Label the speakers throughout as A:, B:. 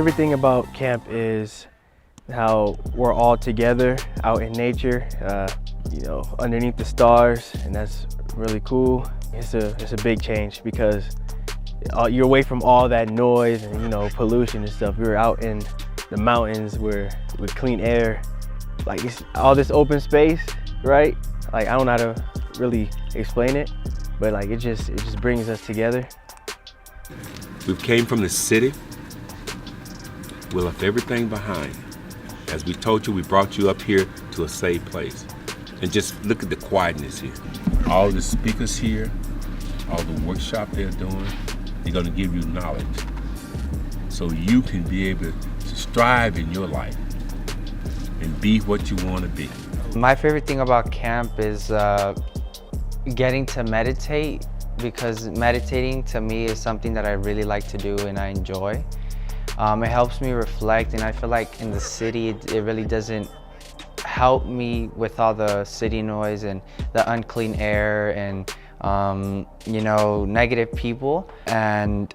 A: favorite thing about camp is how we're all together out in nature, you know, underneath the stars, and that's really cool. It's a big change because you're away from all that noise and, you know, pollution and stuff. We're out in the mountains with clean air. Like, it's all this open space, right? Like, I don't know how to really explain it, but like it just brings us together.
B: We came from the city. We left everything behind. As we told you, we brought you up here to a safe place. And just look at the quietness here. All the speakers here, all the workshop they're doing, they're gonna give you knowledge so you can be able to strive in your life and be what you wanna be.
C: My favorite thing about camp is getting to meditate, because meditating to me is something that I really like to do and I enjoy. It helps me reflect, and I feel like in the city it really doesn't help me with all the city noise and the unclean air and you know, negative people. And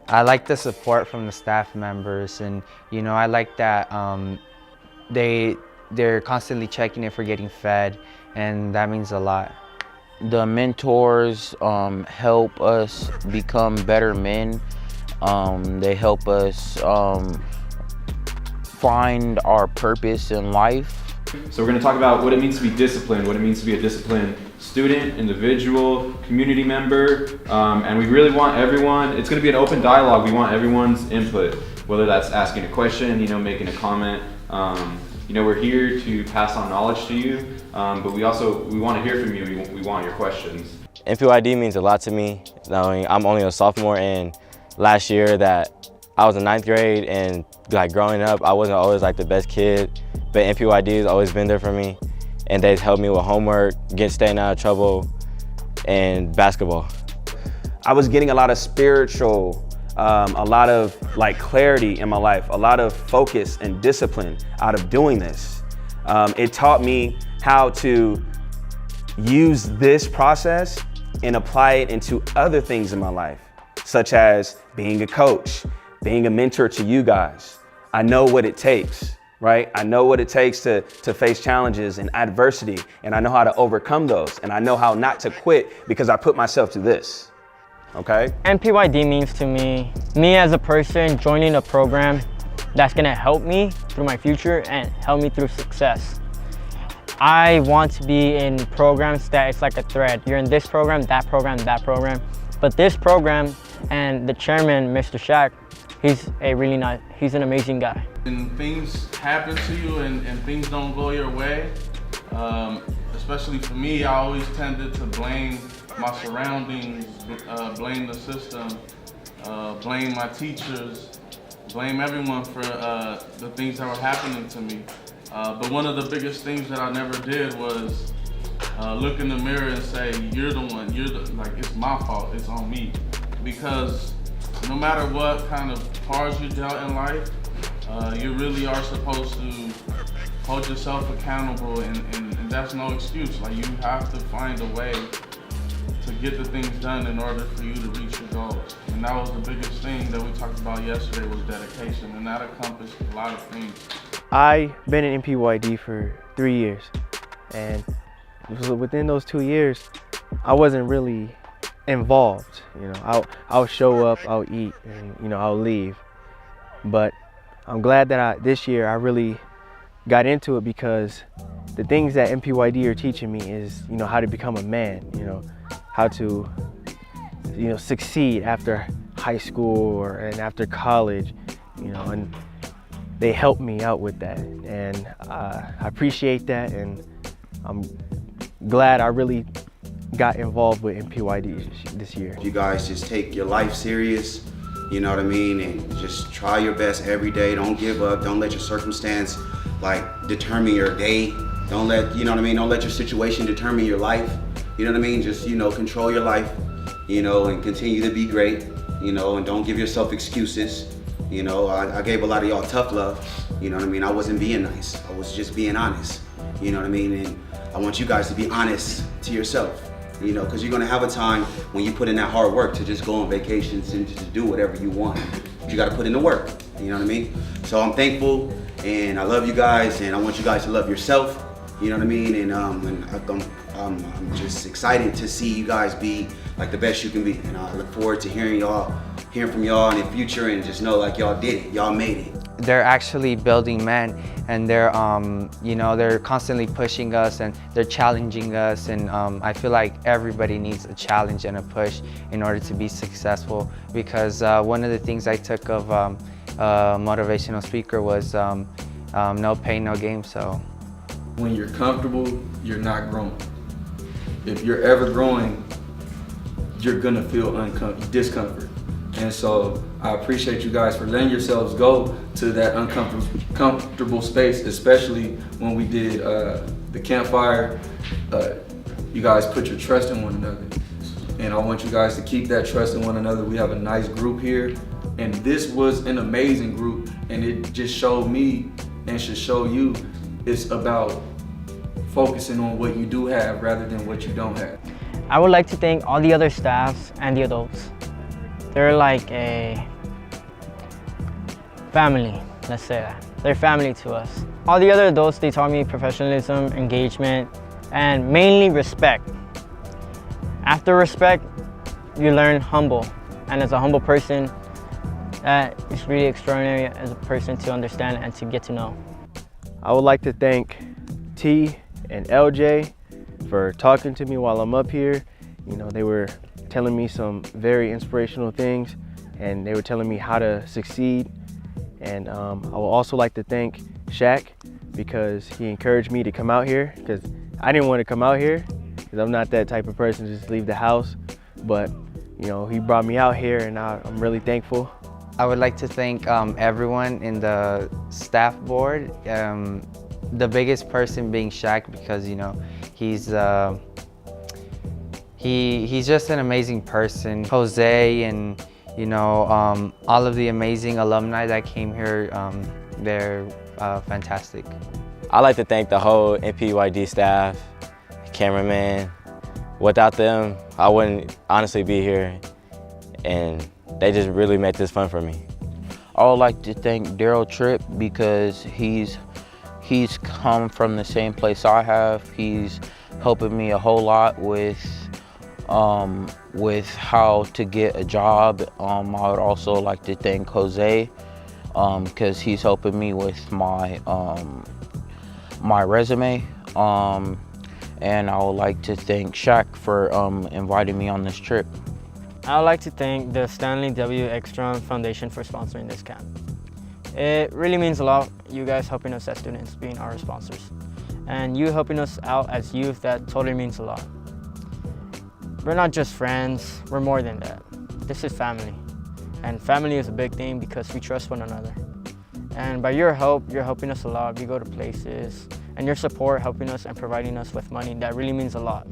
C: I like the support from the staff members, and you know, I like that they're constantly checking if we're getting fed, and that means a lot.
D: The mentors help us become better men. They help us find our purpose in life.
E: So we're going to talk about what it means to be disciplined, what it means to be a disciplined student, individual, community member, and we really want everyone, it's going to be an open dialogue. We want everyone's input, whether that's asking a question, you know, making a comment. You know, we're here to pass on knowledge to you, but we want to hear from you. We want your questions.
F: MPYD means a lot to me. I'm only a sophomore, and last year that I was in 9th grade, and like growing up, I wasn't always like the best kid, but MPYD has always been there for me, and they've helped me with homework, staying out of trouble, and basketball.
G: I was getting a lot of spiritual, a lot of like clarity in my life, a lot of focus and discipline out of doing this. It taught me how to use this process and apply it into other things in my life, such as being a coach, being a mentor to you guys. I know what it takes, right? I know what it takes to face challenges and adversity, and I know how to overcome those, and I know how not to quit because I put myself to this, okay?
H: MPYD means to me as a person joining a program that's gonna help me through my future and help me through success. I want to be in programs that it's like a thread. You're in this program, that program, that program. But this program and the chairman, Mr. Shaq, he's an amazing guy.
I: When things happen to you and things don't go your way, especially for me, I always tended to blame my surroundings, blame the system, blame my teachers, blame everyone for the things that were happening to me. But one of the biggest things that I never did was look in the mirror and say, you're the one, like, it's my fault, it's on me. Because no matter what kind of cards you dealt in life, you really are supposed to hold yourself accountable, and that's no excuse. Like, you have to find a way to get the things done in order for you to reach your goals. And that was the biggest thing that we talked about yesterday, was dedication, and that accomplished a lot of things.
A: I've been in MPYD for 3 years, and within those 2 years, I wasn't really involved. You know, I'll show up, I'll eat, and you know, I'll leave. But I'm glad that this year I really got into it, because the things that MPYD are teaching me is, you know, how to become a man. You know, how to, you know, succeed after high school and after college. You know, and they helped me out with that, and I appreciate that, and I'm glad I really got involved with MPYD this year.
J: You guys just take your life serious, you know what I mean, and just try your best every day. Don't give up. Don't let your circumstance like determine your day. Don't let, you know what I mean, don't let your situation determine your life. You know what I mean? Just, you know, control your life, you know, and continue to be great, you know, and don't give yourself excuses. You know, I gave a lot of y'all tough love, you know what I mean? I wasn't being nice, I was just being honest, you know what I mean? And I want you guys to be honest to yourself, you know, because you're gonna have a time when you put in that hard work to just go on vacations and to do whatever you want. But you gotta put in the work. You know what I mean? So I'm thankful, and I love you guys, and I want you guys to love yourself. You know what I mean? And I'm just excited to see you guys be like the best you can be, and I look forward to hearing from y'all in the future, and just know like y'all did it, y'all made it.
C: They're actually building men, and they're they're constantly pushing us, and they're challenging us, and I feel like everybody needs a challenge and a push in order to be successful, because one of the things I took of motivational speaker was no pain, no gain. So
K: when you're comfortable, you're not growing. If you're ever growing, you're gonna feel discomfort. And so I appreciate you guys for letting yourselves go to that comfortable space, especially when we did the campfire. You guys put your trust in one another. And I want you guys to keep that trust in one another. We have a nice group here, and this was an amazing group, and it just showed me and should show you it's about focusing on what you do have rather than what you don't have.
H: I would like to thank all the other staffs and the adults. They're like a family, let's say that. They're family to us. All the other adults, they taught me professionalism, engagement, and mainly respect. After respect, you learn humble. And as a humble person, that is really extraordinary as a person to understand and to get to know.
A: I would like to thank T and LJ for talking to me while I'm up here. You know, they were telling me some very inspirational things, and they were telling me how to succeed. And I would also like to thank Shaq, because he encouraged me to come out here, because I didn't want to come out here because I'm not that type of person to just leave the house. But you know, he brought me out here, and I'm really thankful.
C: I would like to thank everyone in the staff board. The biggest person being Shaq, because you know he's just an amazing person. Jose, and you know all of the amazing alumni that came here, they're fantastic.
F: I like to thank the whole MPYD staff, cameraman. Without them, I wouldn't honestly be here, and they just really made this fun for me.
D: I would like to thank Daryl Tripp, because he's come from the same place I have. He's helping me a whole lot with how to get a job. I would also like to thank Jose, because he's helping me with my my resume. And I would like to thank Shaq for inviting me on this trip.
H: I would like to thank the Stanley W. Ekstrom Foundation for sponsoring this camp. It really means a lot, you guys helping us as students, being our sponsors. And you helping us out as youth, that totally means a lot. We're not just friends, we're more than that. This is family. And family is a big thing because we trust one another. And by your help, you're helping us a lot. We go to places, and your support helping us and providing us with money, that really means a lot.